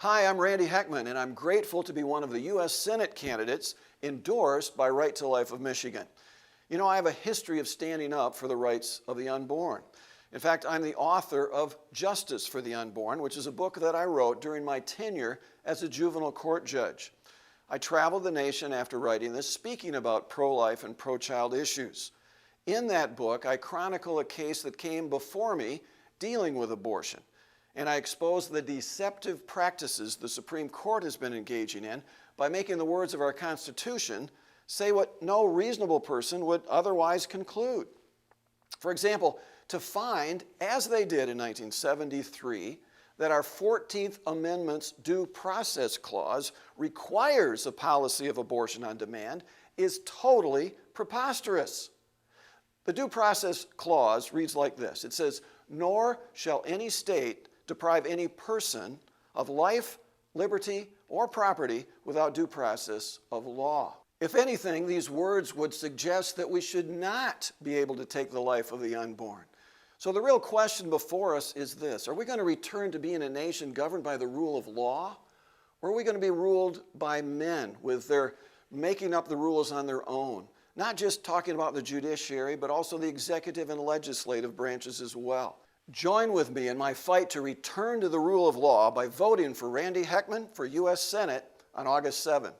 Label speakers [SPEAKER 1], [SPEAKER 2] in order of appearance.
[SPEAKER 1] Hi, I'm Randy Hekman, and I'm grateful to be one of the U.S. Senate candidates endorsed by Right to Life of Michigan. You know, I have a history of standing up for the rights of the unborn. In fact, I'm the author of Justice for the Unborn, which is a book that I wrote during my tenure as a juvenile court judge. I traveled the nation after writing this, speaking about pro-life and pro-child issues. In that book, I chronicle a case that came before me dealing with abortion. And I expose the deceptive practices the Supreme Court has been engaging in by making the words of our Constitution say what no reasonable person would otherwise conclude. For example, to find, as they did in 1973, that our 14th Amendment's Due Process Clause requires a policy of abortion on demand is totally preposterous. The Due Process Clause reads like this. It says, "Nor shall any state deprive any person of life, liberty, or property without due process of law." If anything, these words would suggest that we should not be able to take the life of the unborn. So the real question before us is this: are we going to return to being a nation governed by the rule of law, or are we going to be ruled by men with their making up the rules on their own? Not just talking about the judiciary, but also the executive and legislative branches as well. Join with me in my fight to return to the rule of law by voting for Randy Hekman for U.S. Senate on August 7.